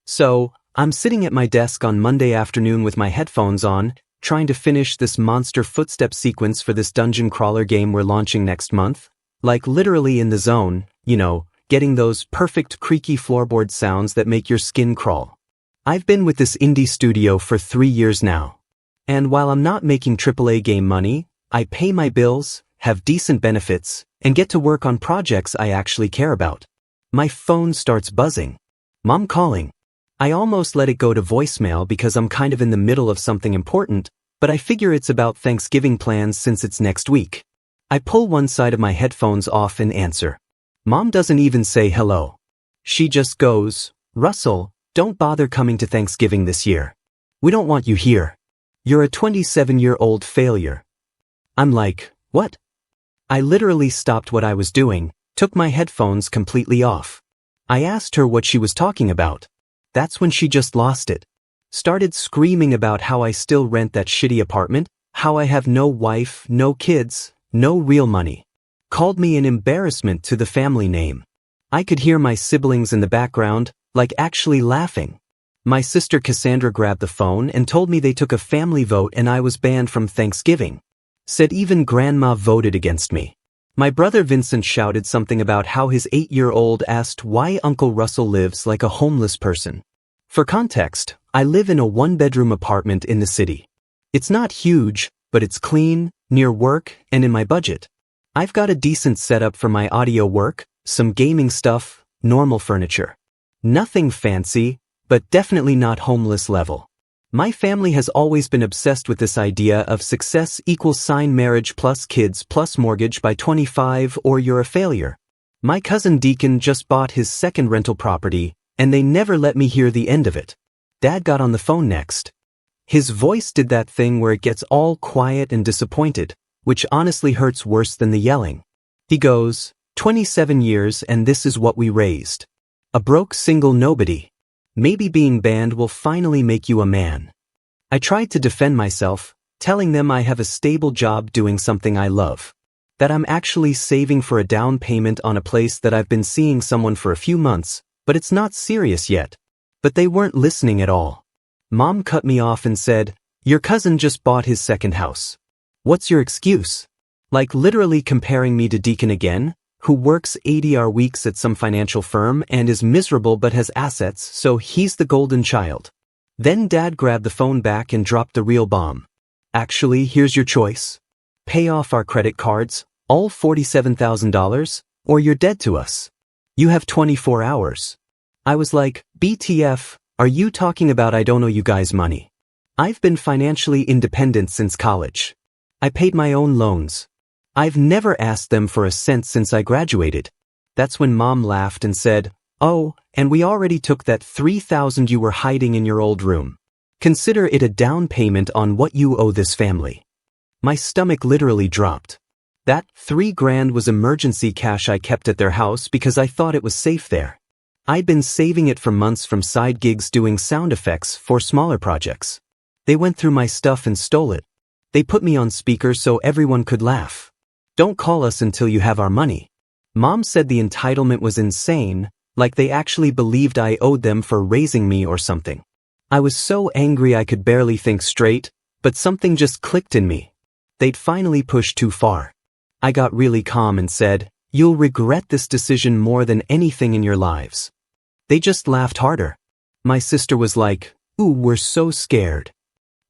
So, I'm sitting at my desk on Monday afternoon with my headphones on, trying to finish this monster footstep sequence for this dungeon crawler game we're launching next month. Like literally in the zone, getting those perfect creaky floorboard sounds that make your skin crawl. I've been with this indie studio for 3 years now. And while I'm not making AAA game money, I pay my bills, have decent benefits, and get to work on projects I actually care about. My phone starts buzzing. Mom calling. I almost let it go to voicemail because I'm kind of in the middle of something important, but I figure it's about Thanksgiving plans since it's next week. I pull one side of my headphones off and answer. Mom doesn't even say hello. She just goes, "Russell, don't bother coming to Thanksgiving this year. We don't want you here. You're a 27-year-old failure." I'm like, what? I literally stopped what I was doing, took my headphones completely off. I asked her what she was talking about. That's when she just lost it. Started screaming about how I still rent that shitty apartment, how I have no wife, no kids, no real money. Called me an embarrassment to the family name. I could hear my siblings in the background, like actually laughing. My sister Cassandra grabbed the phone and told me they took a family vote and I was banned from Thanksgiving. Said even grandma voted against me. My brother Vincent shouted something about how his 8-year-old asked why Uncle Russell lives like a homeless person. For context, I live in a 1-bedroom apartment in the city. It's not huge, but it's clean, near work, and in my budget. I've got a decent setup for my audio work, some gaming stuff, normal furniture. Nothing fancy, but definitely not homeless level. My family has always been obsessed with this idea of success equals marriage plus kids plus mortgage by 25 or you're a failure. My cousin Deacon just bought his second rental property, and they never let me hear the end of it. Dad got on the phone next. His voice did that thing where it gets all quiet and disappointed, which honestly hurts worse than the yelling. He goes, 27 years and this is what we raised. A broke single nobody. Maybe being banned will finally make you a man. I tried to defend myself, telling them I have a stable job doing something I love. That I'm actually saving for a down payment on a place that I've been seeing someone for a few months, but it's not serious yet. But they weren't listening at all. Mom cut me off and said, "Your cousin just bought his second house. What's your excuse?" Like literally comparing me to Deacon again, who works 80-hour weeks at some financial firm and is miserable but has assets, so he's the golden child. Then Dad grabbed the phone back and dropped the real bomb. "Actually, here's your choice. Pay off our credit cards, all $47,000, or you're dead to us. You have 24 hours. I was like, BTF, are you talking about I don't owe you guys money? I've been financially independent since college. I paid my own loans. I've never asked them for a cent since I graduated." That's when Mom laughed and said, "Oh, and we already took that $3,000 you were hiding in your old room. Consider it a down payment on what you owe this family." My stomach literally dropped. That $3,000 was emergency cash I kept at their house because I thought it was safe there. I'd been saving it for months from side gigs doing sound effects for smaller projects. They went through my stuff and stole it. They put me on speaker so everyone could laugh. "Don't call us until you have our money." Mom said the entitlement was insane, like they actually believed I owed them for raising me or something. I was so angry I could barely think straight, but something just clicked in me. They'd finally pushed too far. I got really calm and said, "You'll regret this decision more than anything in your lives." They just laughed harder. My sister was like, "Ooh, we're so scared."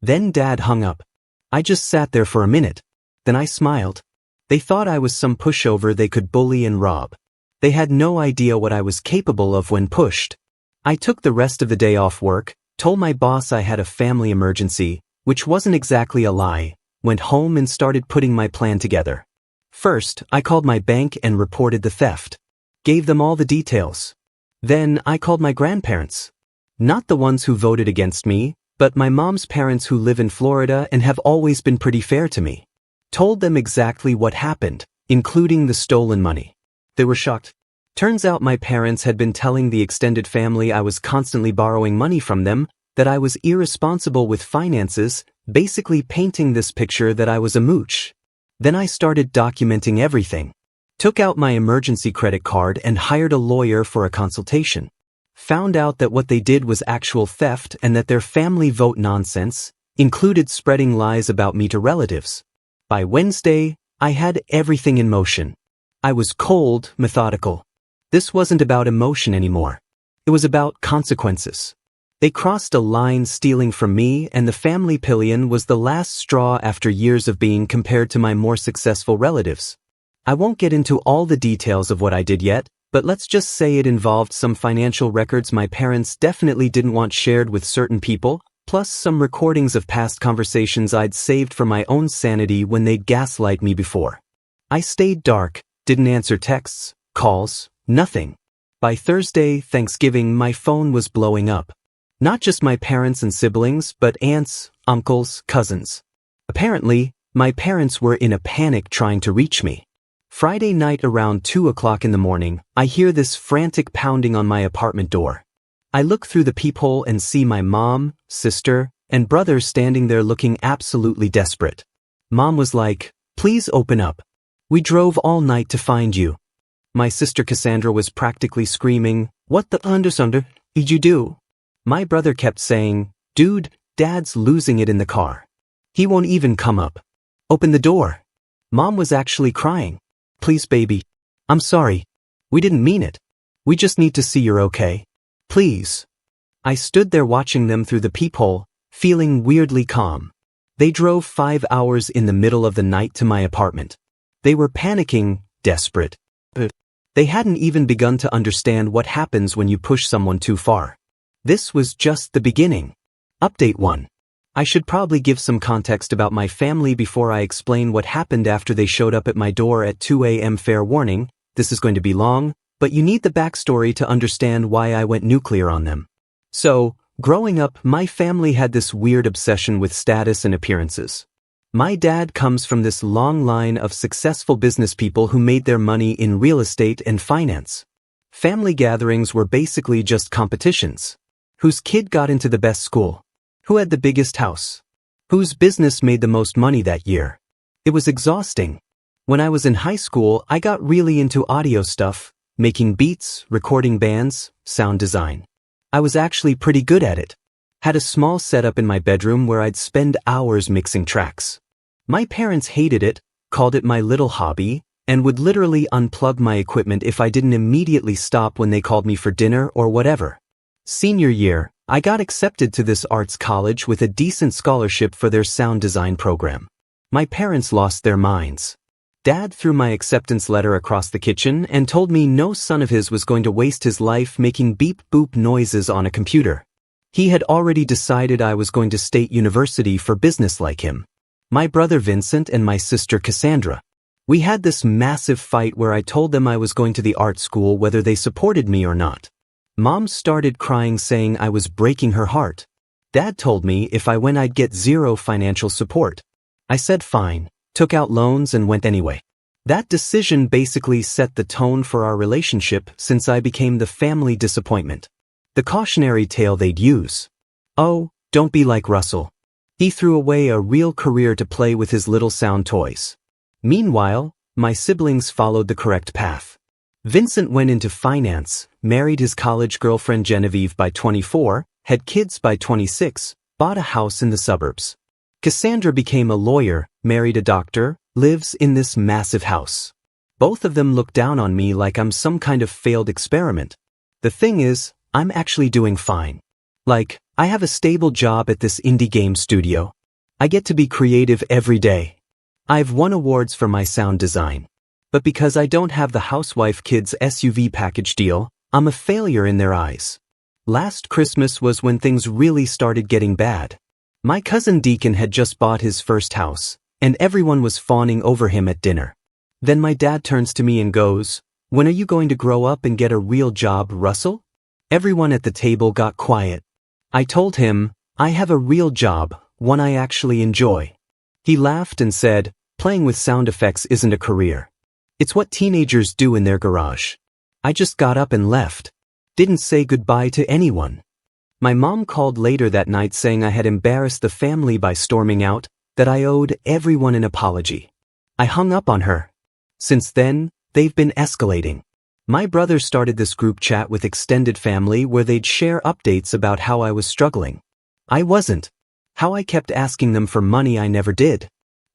Then Dad hung up. I just sat there for a minute. Then I smiled. They thought I was some pushover they could bully and rob. They had no idea what I was capable of when pushed. I took the rest of the day off work, told my boss I had a family emergency, which wasn't exactly a lie, went home and started putting my plan together. First, I called my bank and reported the theft. Gave them all the details. Then I called my grandparents. Not the ones who voted against me, but my mom's parents who live in Florida and have always been pretty fair to me. Told them exactly what happened, including the stolen money. They were shocked. Turns out my parents had been telling the extended family I was constantly borrowing money from them, that I was irresponsible with finances, basically painting this picture that I was a mooch. Then I started documenting everything. Took out my emergency credit card and hired a lawyer for a consultation. Found out that what they did was actual theft and that their family vote nonsense included spreading lies about me to relatives. By Wednesday, I had everything in motion. I was cold, methodical. This wasn't about emotion anymore. It was about consequences. They crossed a line stealing from me, and the family pillion was the last straw after years of being compared to my more successful relatives. I won't get into all the details of what I did yet, but let's just say it involved some financial records my parents definitely didn't want shared with certain people, plus some recordings of past conversations I'd saved for my own sanity when they'd gaslight me before. I stayed dark, didn't answer texts, calls, nothing. By Thursday, Thanksgiving, my phone was blowing up. Not just my parents and siblings, but aunts, uncles, cousins. Apparently, my parents were in a panic trying to reach me. Friday night around 2 o'clock in the morning, I hear this frantic pounding on my apartment door. I look through the peephole and see my mom, sister, and brother standing there looking absolutely desperate. Mom was like, "Please open up. We drove all night to find you." My sister Cassandra was practically screaming, "What the under did you do?" My brother kept saying, "Dude, Dad's losing it in the car. He won't even come up. Open the door." Mom was actually crying. "Please, baby. I'm sorry. We didn't mean it. We just need to see you're okay. Please." I stood there watching them through the peephole, feeling weirdly calm. They drove 5 hours in the middle of the night to my apartment. They were panicking, desperate. But they hadn't even begun to understand what happens when you push someone too far. This was just the beginning. Update 1. I should probably give some context about my family before I explain what happened after they showed up at my door at 2 a.m. Fair warning, this is going to be long, but you need the backstory to understand why I went nuclear on them. So, growing up, my family had this weird obsession with status and appearances. My dad comes from this long line of successful business people who made their money in real estate and finance. Family gatherings were basically just competitions. Whose kid got into the best school? Who had the biggest house? Whose business made the most money that year? It was exhausting. When I was in high school, I got really into audio stuff, making beats, recording bands, sound design. I was actually pretty good at it. Had a small setup in my bedroom where I'd spend hours mixing tracks. My parents hated it, called it my little hobby, and would literally unplug my equipment if I didn't immediately stop when they called me for dinner or whatever. Senior year, I got accepted to this arts college with a decent scholarship for their sound design program. My parents lost their minds. Dad threw my acceptance letter across the kitchen and told me no son of his was going to waste his life making beep-boop noises on a computer. He had already decided I was going to State University for business like him. My brother Vincent and my sister Cassandra. We had this massive fight where I told them I was going to the art school whether they supported me or not. Mom started crying saying I was breaking her heart. Dad told me if I went I'd get zero financial support. I said fine, took out loans and went anyway. That decision basically set the tone for our relationship since I became the family disappointment. The cautionary tale they'd use. "Oh, don't be like Russell. He threw away a real career to play with his little sound toys." Meanwhile, my siblings followed the correct path. Vincent went into finance, married his college girlfriend Genevieve by 24, had kids by 26, bought a house in the suburbs. Cassandra became a lawyer, married a doctor, lives in this massive house. Both of them look down on me like I'm some kind of failed experiment. The thing is, I'm actually doing fine. Like, I have a stable job at this indie game studio. I get to be creative every day. I've won awards for my sound design. But because I don't have the housewife kids SUV package deal, I'm a failure in their eyes. Last Christmas was when things really started getting bad. My cousin Deacon had just bought his first house, and everyone was fawning over him at dinner. Then my dad turns to me and goes, "When are you going to grow up and get a real job, Russell?" Everyone at the table got quiet. I told him, "I have a real job, one I actually enjoy." He laughed and said, "Playing with sound effects isn't a career. It's what teenagers do in their garage." I just got up and left. Didn't say goodbye to anyone. My mom called later that night saying I had embarrassed the family by storming out, that I owed everyone an apology. I hung up on her. Since then, they've been escalating. My brother started this group chat with extended family where they'd share updates about how I was struggling. I wasn't. How I kept asking them for money I never did.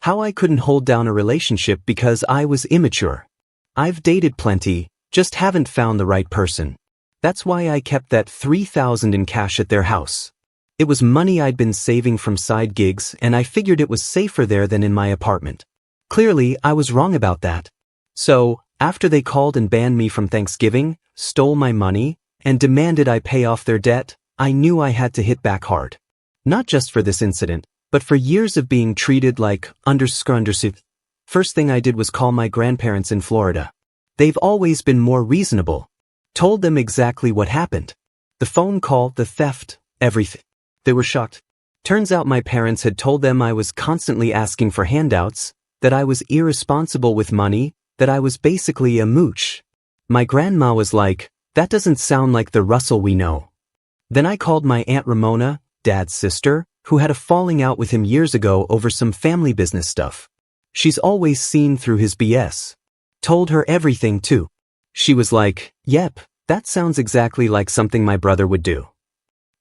How I couldn't hold down a relationship because I was immature. I've dated plenty, just haven't found the right person. That's why I kept that $3,000 in cash at their house. It was money I'd been saving from side gigs, and I figured it was safer there than in my apartment. Clearly, I was wrong about that. So, after they called and banned me from Thanksgiving, stole my money, and demanded I pay off their debt, I knew I had to hit back hard. Not just for this incident, but for years of being treated like underside. First thing I did was call my grandparents in Florida. They've always been more reasonable. Told them exactly what happened. The phone call, the theft, everything. They were shocked. Turns out my parents had told them I was constantly asking for handouts, that I was irresponsible with money, that I was basically a mooch. My grandma was like, "That doesn't sound like the Russell we know." Then I called my Aunt Ramona, Dad's sister, who had a falling out with him years ago over some family business stuff. She's always seen through his BS. Told her everything too. She was like, "Yep, that sounds exactly like something my brother would do."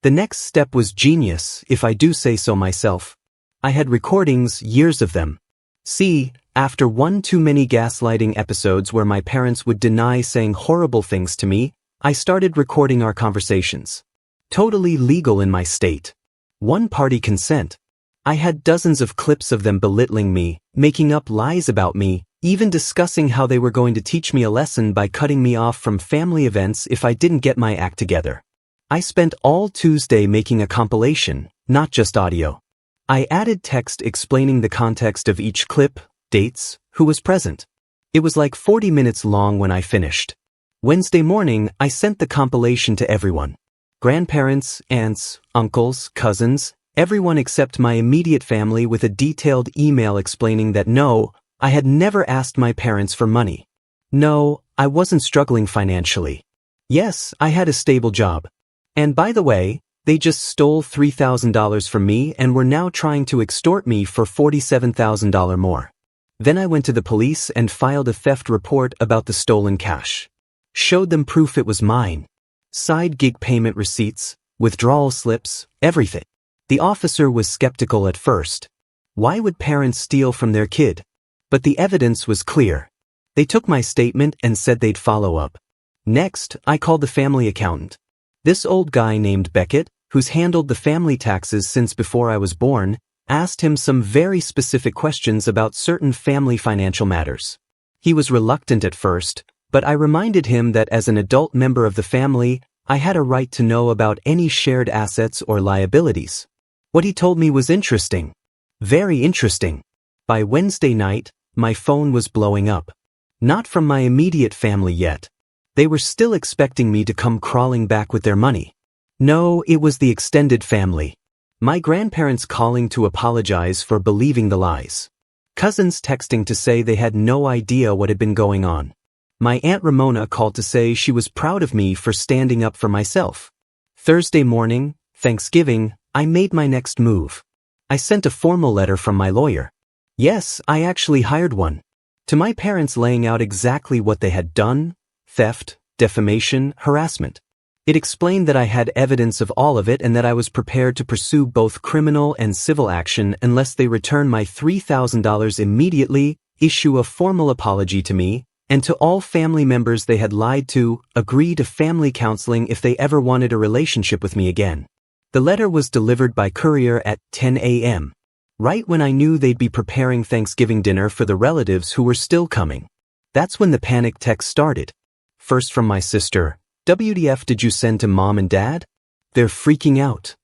The next step was genius, if I do say so myself. I had recordings, years of them. See, after one too many gaslighting episodes where my parents would deny saying horrible things to me, I started recording our conversations. Totally legal in my state. One-party consent. I had dozens of clips of them belittling me, making up lies about me, even discussing how they were going to teach me a lesson by cutting me off from family events if I didn't get my act together. I spent all Tuesday making a compilation, not just audio. I added text explaining the context of each clip, dates, who was present. It was like 40 minutes long when I finished. Wednesday morning, I sent the compilation to everyone. Grandparents, aunts, uncles, cousins, everyone except my immediate family with a detailed email explaining that no, I had never asked my parents for money. No, I wasn't struggling financially. Yes, I had a stable job. And by the way, they just stole $3,000 from me and were now trying to extort me for $47,000 more. Then I went to the police and filed a theft report about the stolen cash. Showed them proof it was mine. Side gig payment receipts, withdrawal slips, everything. The officer was skeptical at first. Why would parents steal from their kid? But the evidence was clear. They took my statement and said they'd follow up. Next, I called the family accountant. This old guy named Beckett, who's handled the family taxes since before I was born, asked him some very specific questions about certain family financial matters. He was reluctant at first, but I reminded him that as an adult member of the family, I had a right to know about any shared assets or liabilities. What he told me was interesting. Very interesting. By Wednesday night, my phone was blowing up. Not from my immediate family yet. They were still expecting me to come crawling back with their money. No, it was the extended family. My grandparents calling to apologize for believing the lies. Cousins texting to say they had no idea what had been going on. My Aunt Ramona called to say she was proud of me for standing up for myself. Thursday morning, Thanksgiving, I made my next move. I sent a formal letter from my lawyer. Yes, I actually hired one. To my parents laying out exactly what they had done. Theft, defamation, harassment. It explained that I had evidence of all of it and that I was prepared to pursue both criminal and civil action unless they return my $3,000 immediately, issue a formal apology to me, and to all family members they had lied to, agree to family counseling if they ever wanted a relationship with me again. The letter was delivered by courier at 10 a.m., right when I knew they'd be preparing Thanksgiving dinner for the relatives who were still coming. That's when the panic text started. First from my sister, "WTF did you send to mom and dad? They're freaking out."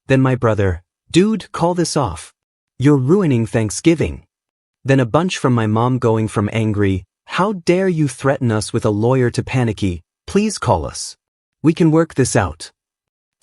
Then my brother, "Dude, call this off. You're ruining Thanksgiving." Then a bunch from my mom going from angry, "How dare you threaten us with a lawyer," to panicky, "Please call us. We can work this out."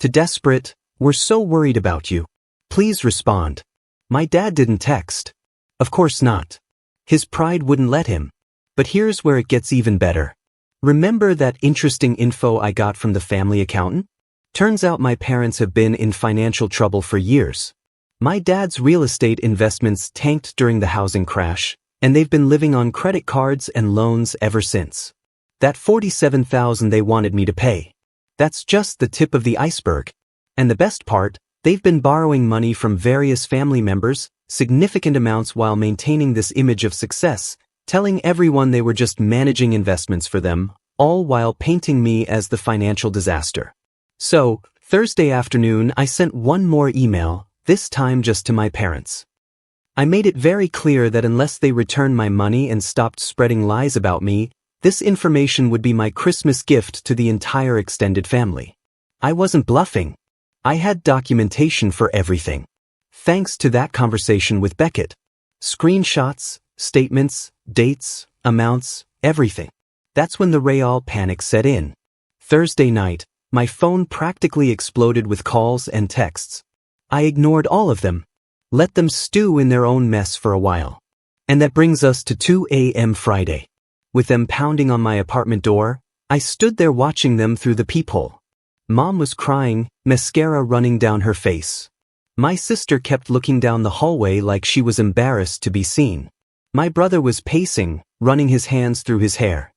To desperate, "We're so worried about you. Please respond." My dad didn't text. Of course not. His pride wouldn't let him. But here's where it gets even better. Remember that interesting info I got from the family accountant? Turns out my parents have been in financial trouble for years. My dad's real estate investments tanked during the housing crash, and they've been living on credit cards and loans ever since. That $47,000 they wanted me to pay. That's just the tip of the iceberg. And the best part, they've been borrowing money from various family members, significant amounts, while maintaining this image of success, telling everyone they were just managing investments for them, all while painting me as the financial disaster. So, Thursday afternoon I sent one more email, this time just to my parents. I made it very clear that unless they returned my money and stopped spreading lies about me, this information would be my Christmas gift to the entire extended family. I wasn't bluffing. I had documentation for everything. Thanks to that conversation with Beckett. Screenshots, statements, dates, amounts, everything. That's when the real panic set in. Thursday night, my phone practically exploded with calls and texts. I ignored all of them. Let them stew in their own mess for a while. And that brings us to 2 a.m. Friday. With them pounding on my apartment door, I stood there watching them through the peephole. Mom was crying, mascara running down her face. My sister kept looking down the hallway like she was embarrassed to be seen. My brother was pacing, running his hands through his hair.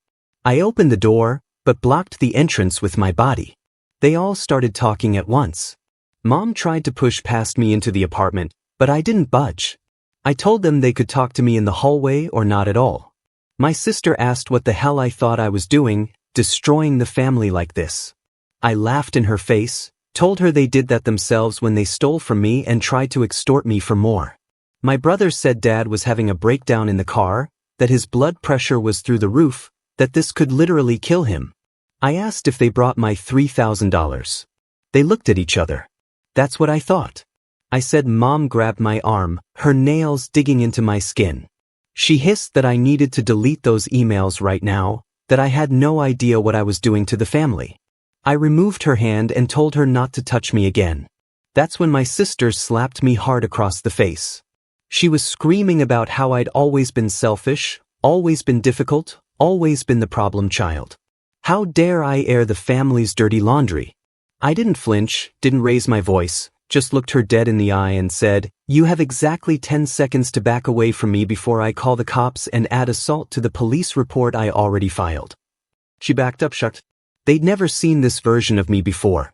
I opened the door, but blocked the entrance with my body. They all started talking at once. Mom tried to push past me into the apartment, but I didn't budge. I told them they could talk to me in the hallway or not at all. My sister asked what the hell I thought I was doing, destroying the family like this. I laughed in her face, told her they did that themselves when they stole from me and tried to extort me for more. My brother said Dad was having a breakdown in the car, that his blood pressure was through the roof, that this could literally kill him. I asked if they brought my $3,000. They looked at each other. That's what I thought. I said Mom grabbed my arm, her nails digging into my skin. She hissed that I needed to delete those emails right now, that I had no idea what I was doing to the family. I removed her hand and told her not to touch me again. That's when my sister slapped me hard across the face. She was screaming about how I'd always been selfish, always been difficult, always been the problem child. How dare I air the family's dirty laundry? I didn't flinch, didn't raise my voice, just looked her dead in the eye and said, "You have exactly 10 seconds to back away from me before I call the cops and add assault to the police report I already filed." She backed up shocked. They'd never seen this version of me before.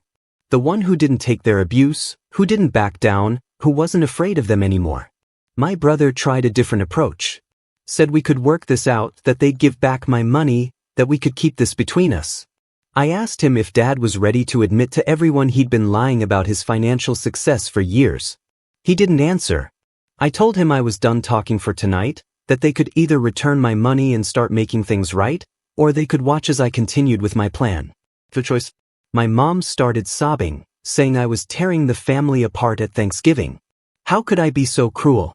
The one who didn't take their abuse, who didn't back down, who wasn't afraid of them anymore. My brother tried a different approach. Said we could work this out, that they'd give back my money, that we could keep this between us. I asked him if Dad was ready to admit to everyone he'd been lying about his financial success for years. He didn't answer. I told him I was done talking for tonight, that they could either return my money and start making things right, or they could watch as I continued with my plan. The choice. My mom started sobbing, saying I was tearing the family apart at Thanksgiving. How could I be so cruel?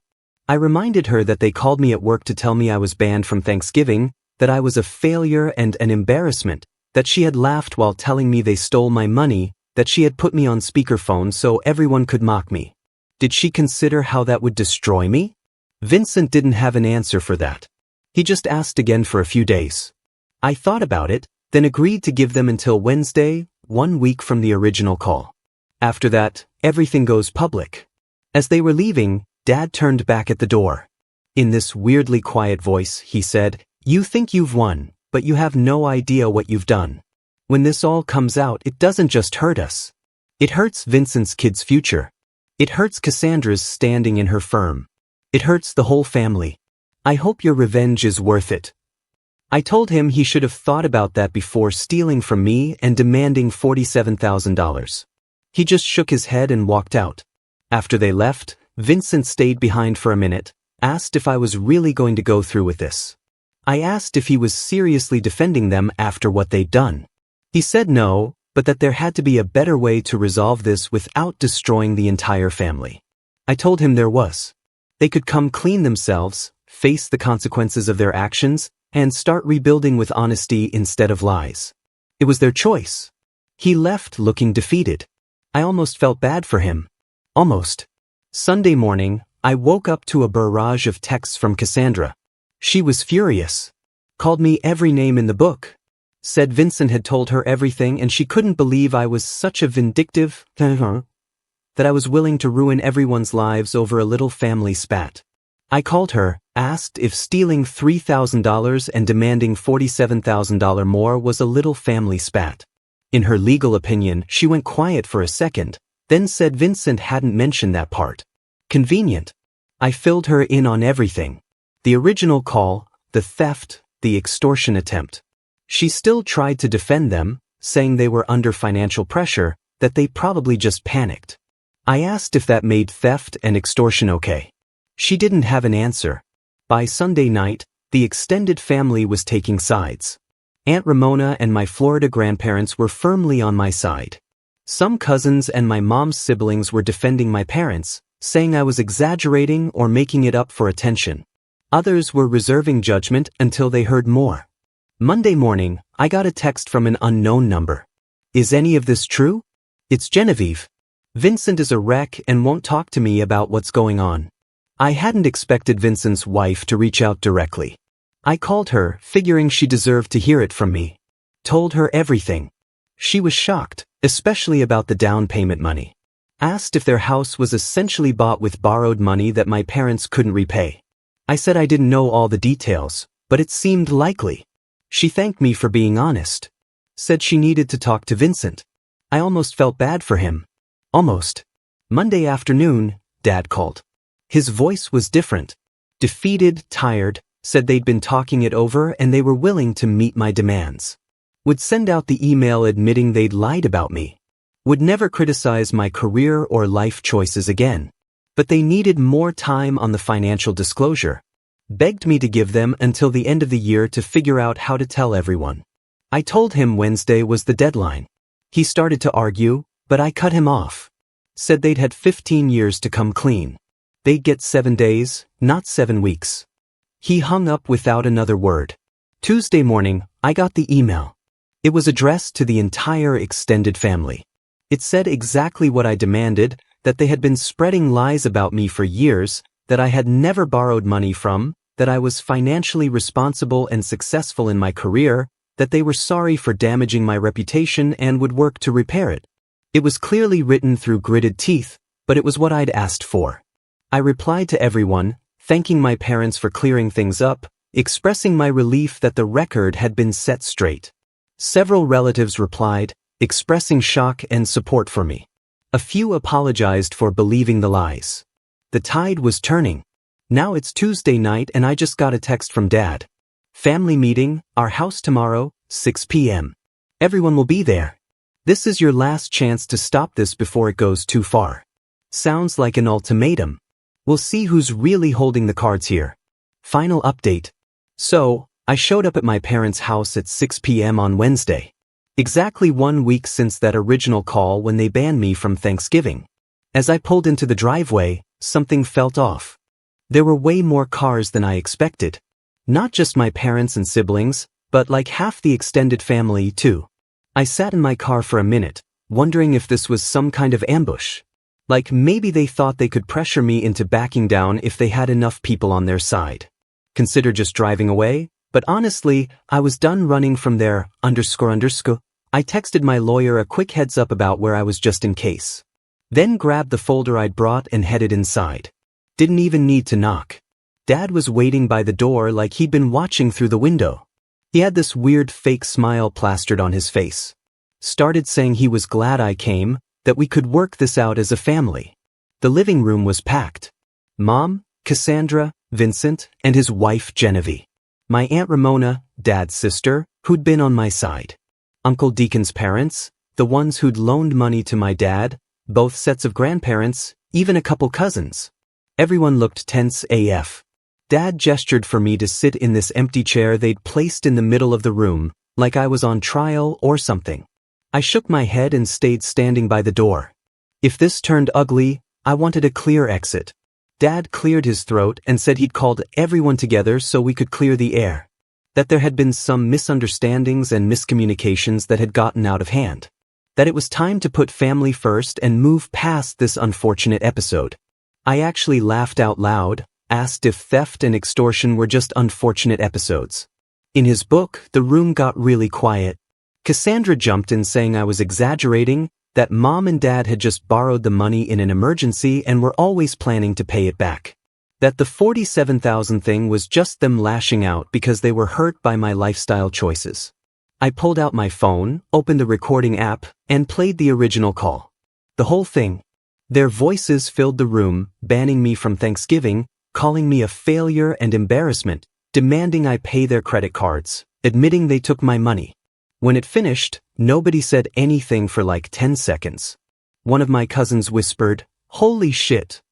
I reminded her that they called me at work to tell me I was banned from Thanksgiving, that I was a failure and an embarrassment, that she had laughed while telling me they stole my money, that she had put me on speakerphone so everyone could mock me. Did she consider how that would destroy me? Vincent didn't have an answer for that. He just asked again for a few days. I thought about it, then agreed to give them until Wednesday, 1 week from the original call. After that, everything goes public. As they were leaving, Dad turned back at the door. In this weirdly quiet voice, he said, "You think you've won, but you have no idea what you've done. When this all comes out, it doesn't just hurt us. It hurts Vincent's kid's future. It hurts Cassandra's standing in her firm. It hurts the whole family. I hope your revenge is worth it." I told him he should have thought about that before stealing from me and demanding $47,000. He just shook his head and walked out. After they left, Vincent stayed behind for a minute, asked if I was really going to go through with this. I asked if he was seriously defending them after what they'd done. He said no, but that there had to be a better way to resolve this without destroying the entire family. I told him there was. They could come clean themselves, face the consequences of their actions, and start rebuilding with honesty instead of lies. It was their choice. He left looking defeated. I almost felt bad for him. Almost. Sunday morning, I woke up to a barrage of texts from Cassandra. She was furious. Called me every name in the book. Said Vincent had told her everything and she couldn't believe I was such a vindictive, that I was willing to ruin everyone's lives over a little family spat. I called her, asked if stealing $3,000 and demanding $47,000 more was a little family spat. In her legal opinion, she went quiet for a second, then said Vincent hadn't mentioned that part. Convenient. I filled her in on everything. The original call, the theft, the extortion attempt. She still tried to defend them, saying they were under financial pressure, that they probably just panicked. I asked if that made theft and extortion okay. She didn't have an answer. By Sunday night, the extended family was taking sides. Aunt Ramona and my Florida grandparents were firmly on my side. Some cousins and my mom's siblings were defending my parents, saying I was exaggerating or making it up for attention. Others were reserving judgment until they heard more. Monday morning, I got a text from an unknown number. Is any of this true? It's Genevieve. Vincent is a wreck and won't talk to me about what's going on. I hadn't expected Vincent's wife to reach out directly. I called her, figuring she deserved to hear it from me. Told her everything. She was shocked, especially about the down payment money. Asked if their house was essentially bought with borrowed money that my parents couldn't repay. I said I didn't know all the details, but it seemed likely. She thanked me for being honest. Said she needed to talk to Vincent. I almost felt bad for him. Almost. Monday afternoon, Dad called. His voice was different. Defeated, tired, said they'd been talking it over and they were willing to meet my demands. Would send out the email admitting they'd lied about me. Would never criticize my career or life choices again. But they needed more time on the financial disclosure. Begged me to give them until the end of the year to figure out how to tell everyone. I told him Wednesday was the deadline. He started to argue, but I cut him off. Said they'd had 15 years to come clean. They'd get 7 days, not 7 weeks. He hung up without another word. Tuesday morning, I got the email. It was addressed to the entire extended family. It said exactly what I demanded, that they had been spreading lies about me for years, that I had never borrowed money from, that I was financially responsible and successful in my career, that they were sorry for damaging my reputation and would work to repair it. It was clearly written through gritted teeth, but it was what I'd asked for. I replied to everyone, thanking my parents for clearing things up, expressing my relief that the record had been set straight. Several relatives replied, expressing shock and support for me. A few apologized for believing the lies. The tide was turning. Now it's Tuesday night and I just got a text from Dad. Family meeting, our house tomorrow, 6 p.m. Everyone will be there. This is your last chance to stop this before it goes too far. Sounds like an ultimatum. We'll see who's really holding the cards here. Final update. So, I showed up at my parents' house at 6 p.m. on Wednesday. Exactly 1 week since that original call when they banned me from Thanksgiving. As I pulled into the driveway, something felt off. There were way more cars than I expected. Not just my parents and siblings, but like half the extended family too. I sat in my car for a minute, wondering if this was some kind of ambush. Like maybe they thought they could pressure me into backing down if they had enough people on their side. Consider just driving away, but honestly, I was done running from there, __. I texted my lawyer a quick heads up about where I was just in case. Then grabbed the folder I'd brought and headed inside. Didn't even need to knock. Dad was waiting by the door like he'd been watching through the window. He had this weird fake smile plastered on his face. Started saying he was glad I came, that we could work this out as a family. The living room was packed. Mom, Cassandra, Vincent, and his wife Genevieve. My Aunt Ramona, Dad's sister, who'd been on my side. Uncle Deacon's parents, the ones who'd loaned money to my dad, both sets of grandparents, even a couple cousins. Everyone looked tense AF. Dad gestured for me to sit in this empty chair they'd placed in the middle of the room, like I was on trial or something. I shook my head and stayed standing by the door. If this turned ugly, I wanted a clear exit. Dad cleared his throat and said he'd called everyone together so we could clear the air. That there had been some misunderstandings and miscommunications that had gotten out of hand. That it was time to put family first and move past this unfortunate episode. I actually laughed out loud, asked if theft and extortion were just unfortunate episodes. In his book, the room got really quiet. Cassandra jumped in saying I was exaggerating, that Mom and Dad had just borrowed the money in an emergency and were always planning to pay it back. That the 47,000 thing was just them lashing out because they were hurt by my lifestyle choices. I pulled out my phone, opened the recording app, and played the original call. The whole thing. Their voices filled the room, banning me from Thanksgiving, calling me a failure and embarrassment, demanding I pay their credit cards, admitting they took my money. When it finished, nobody said anything for like 10 seconds. One of my cousins whispered, "Holy shit."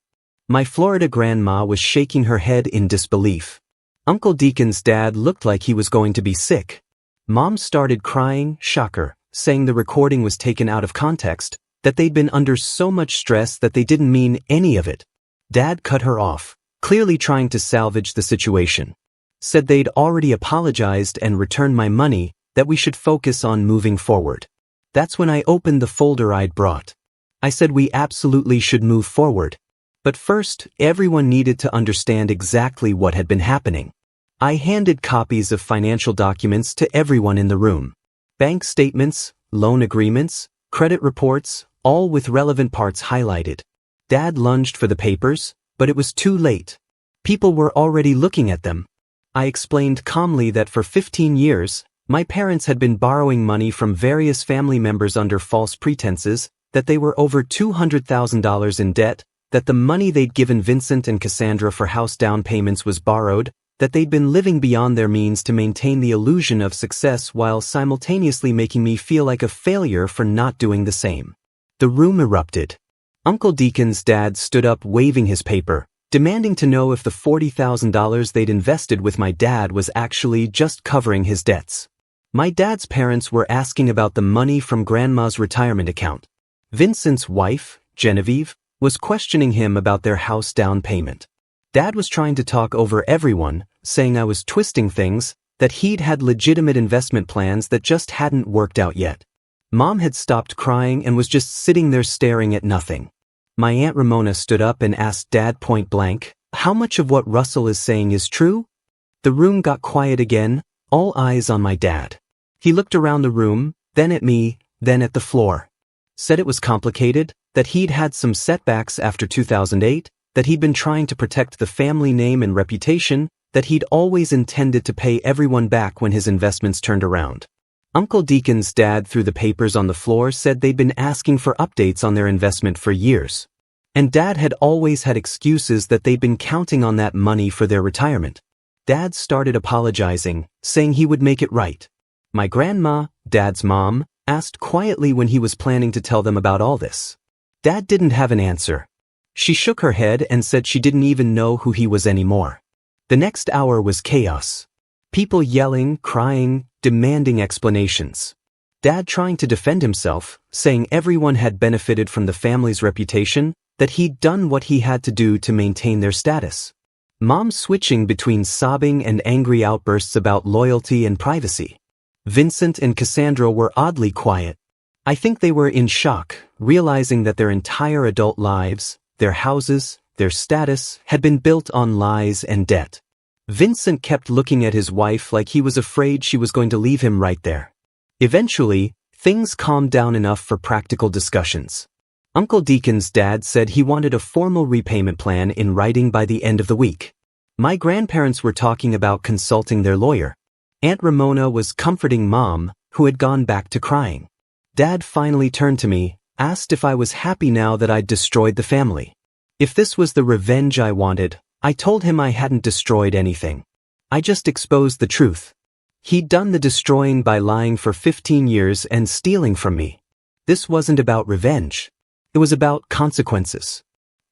My Florida grandma was shaking her head in disbelief. Uncle Deacon's dad looked like he was going to be sick. Mom started crying, shocker, saying the recording was taken out of context, that they'd been under so much stress that they didn't mean any of it. Dad cut her off, clearly trying to salvage the situation. Said they'd already apologized and returned my money, that we should focus on moving forward. That's when I opened the folder I'd brought. I said we absolutely should move forward. But first, everyone needed to understand exactly what had been happening. I handed copies of financial documents to everyone in the room. Bank statements, loan agreements, credit reports, all with relevant parts highlighted. Dad lunged for the papers, but it was too late. People were already looking at them. I explained calmly that for 15 years, my parents had been borrowing money from various family members under false pretenses, that they were over $200,000 in debt, that the money they'd given Vincent and Cassandra for house down payments was borrowed, that they'd been living beyond their means to maintain the illusion of success while simultaneously making me feel like a failure for not doing the same. The room erupted. Uncle Deacon's dad stood up waving his paper, demanding to know if the $40,000 they'd invested with my dad was actually just covering his debts. My dad's parents were asking about the money from Grandma's retirement account. Vincent's wife, Genevieve, was questioning him about their house down payment. Dad was trying to talk over everyone, saying I was twisting things, that he'd had legitimate investment plans that just hadn't worked out yet. Mom had stopped crying and was just sitting there staring at nothing. My Aunt Ramona stood up and asked Dad point blank, "How much of what Russell is saying is true?" The room got quiet again, all eyes on my dad. He looked around the room, then at me, then at the floor. Said it was complicated, that he'd had some setbacks after 2008, that he'd been trying to protect the family name and reputation, that he'd always intended to pay everyone back when his investments turned around. Uncle Deacon's dad threw the papers on the floor, said they'd been asking for updates on their investment for years. And Dad had always had excuses that they'd been counting on that money for their retirement. Dad started apologizing, saying he would make it right. My grandma, Dad's mom, asked quietly when he was planning to tell them about all this. Dad didn't have an answer. She shook her head and said she didn't even know who he was anymore. The next hour was chaos. People yelling, crying, demanding explanations. Dad trying to defend himself, saying everyone had benefited from the family's reputation, that he'd done what he had to do to maintain their status. Mom switching between sobbing and angry outbursts about loyalty and privacy. Vincent and Cassandra were oddly quiet. I think they were in shock, realizing that their entire adult lives, their houses, their status, had been built on lies and debt. Vincent kept looking at his wife like he was afraid she was going to leave him right there. Eventually, things calmed down enough for practical discussions. Uncle Deacon's dad said he wanted a formal repayment plan in writing by the end of the week. My grandparents were talking about consulting their lawyer. Aunt Ramona was comforting Mom, who had gone back to crying. Dad finally turned to me, asked if I was happy now that I'd destroyed the family. If this was the revenge I wanted, I told him I hadn't destroyed anything. I just exposed the truth. He'd done the destroying by lying for 15 years and stealing from me. This wasn't about revenge. It was about consequences.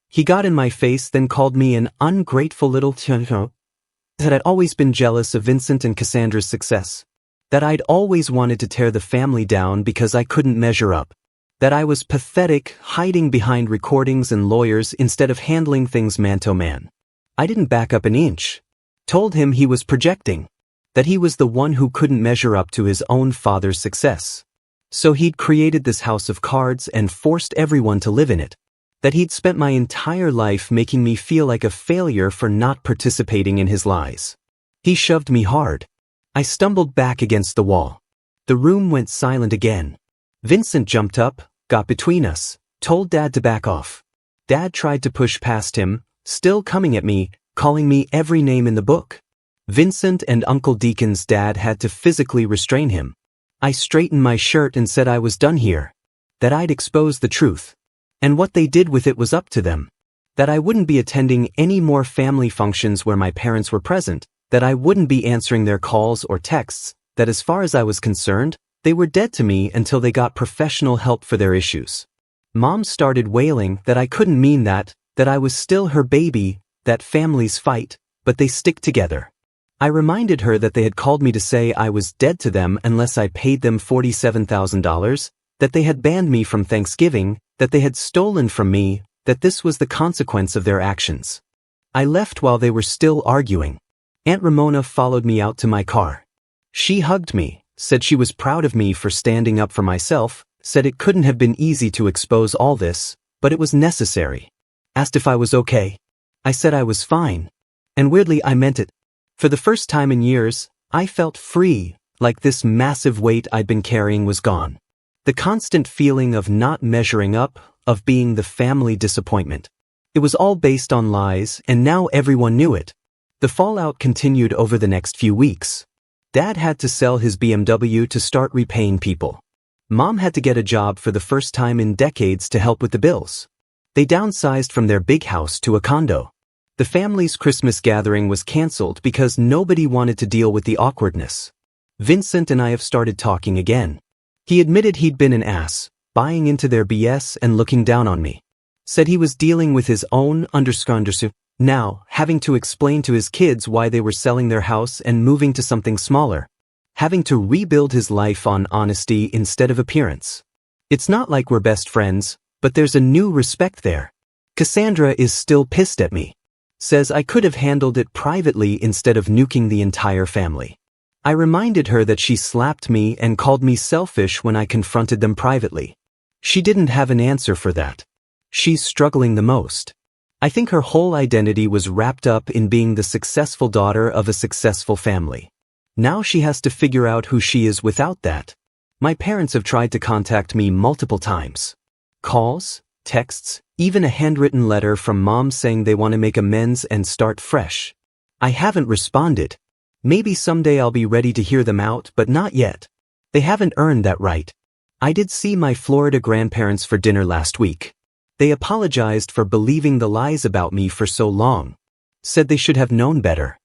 He got in my face, then called me an ungrateful little that I'd always been jealous of Vincent and Cassandra's success. That I'd always wanted to tear the family down because I couldn't measure up. That I was pathetic, hiding behind recordings and lawyers instead of handling things man-to-man. I didn't back up an inch. Told him he was projecting. That he was the one who couldn't measure up to his own father's success. So he'd created this house of cards and forced everyone to live in it. That he'd spent my entire life making me feel like a failure for not participating in his lies. He shoved me hard. I stumbled back against the wall. The room went silent again. Vincent jumped up, got between us, told Dad to back off. Dad tried to push past him, still coming at me, calling me every name in the book. Vincent and Uncle Deacon's dad had to physically restrain him. I straightened my shirt and said I was done here. That I'd exposed the truth. And what they did with it was up to them. That I wouldn't be attending any more family functions where my parents were present. That I wouldn't be answering their calls or texts. That as far as I was concerned, they were dead to me until they got professional help for their issues. Mom started wailing that I couldn't mean that I was still her baby, that families fight, but they stick together. I reminded her that they had called me to say I was dead to them unless I paid them $47,000, that they had banned me from Thanksgiving, that they had stolen from me, that this was the consequence of their actions. I left while they were still arguing. Aunt Ramona followed me out to my car. She hugged me, said she was proud of me for standing up for myself, said it couldn't have been easy to expose all this, but it was necessary. Asked if I was okay. I said I was fine. And weirdly I meant it. For the first time in years, I felt free, like this massive weight I'd been carrying was gone. The constant feeling of not measuring up, of being the family disappointment. It was all based on lies, and now everyone knew it. The fallout continued over the next few weeks. Dad had to sell his BMW to start repaying people. Mom had to get a job for the first time in decades to help with the bills. They downsized from their big house to a condo. The family's Christmas gathering was canceled because nobody wanted to deal with the awkwardness. Vincent and I have started talking again. He admitted he'd been an ass, buying into their BS and looking down on me. Said he was dealing with his own now, having to explain to his kids why they were selling their house and moving to something smaller. Having to rebuild his life on honesty instead of appearance. It's not like we're best friends, but there's a new respect there. Cassandra is still pissed at me. Says I could have handled it privately instead of nuking the entire family. I reminded her that she slapped me and called me selfish when I confronted them privately. She didn't have an answer for that. She's struggling the most. I think her whole identity was wrapped up in being the successful daughter of a successful family. Now she has to figure out who she is without that. My parents have tried to contact me multiple times. Calls, texts, even a handwritten letter from Mom saying they want to make amends and start fresh. I haven't responded. Maybe someday I'll be ready to hear them out, but not yet. They haven't earned that right. I did see my Florida grandparents for dinner last week. They apologized for believing the lies about me for so long. Said they should have known better.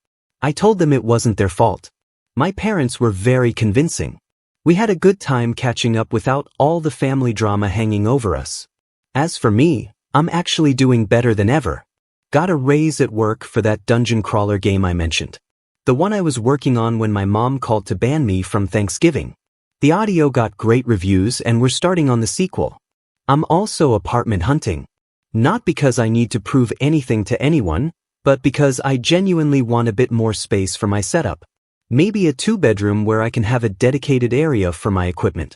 I told them it wasn't their fault. My parents were very convincing. We had a good time catching up without all the family drama hanging over us. As for me, I'm actually doing better than ever. Got a raise at work for that dungeon crawler game I mentioned. The one I was working on when my mom called to ban me from Thanksgiving. The audio got great reviews and we're starting on the sequel. I'm also apartment hunting. Not because I need to prove anything to anyone, but because I genuinely want a bit more space for my setup. Maybe a 2-bedroom where I can have a dedicated area for my equipment.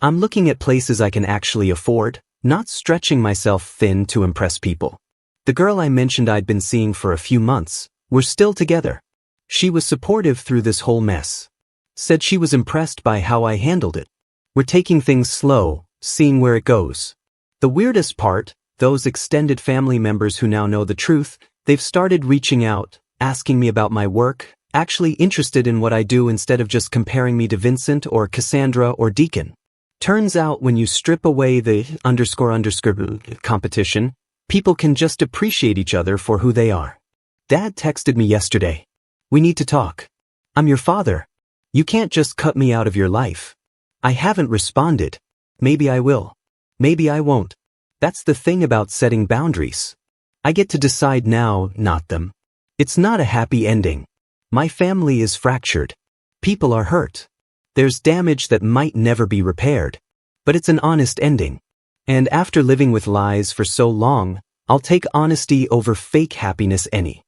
I'm looking at places I can actually afford, not stretching myself thin to impress people. The girl I mentioned I'd been seeing for a few months, we're still together. She was supportive through this whole mess. Said she was impressed by how I handled it. We're taking things slow, seeing where it goes. The weirdest part, those extended family members who now know the truth, they've started reaching out, asking me about my work, actually interested in what I do instead of just comparing me to Vincent or Cassandra or Deacon. Turns out when you strip away the __ competition, people can just appreciate each other for who they are. Dad texted me yesterday. We need to talk. I'm your father. You can't just cut me out of your life. I haven't responded. Maybe I will. Maybe I won't. That's the thing about setting boundaries. I get to decide now, not them. It's not a happy ending. My family is fractured. People are hurt. There's damage that might never be repaired. But it's an honest ending. And after living with lies for so long, I'll take honesty over fake happiness any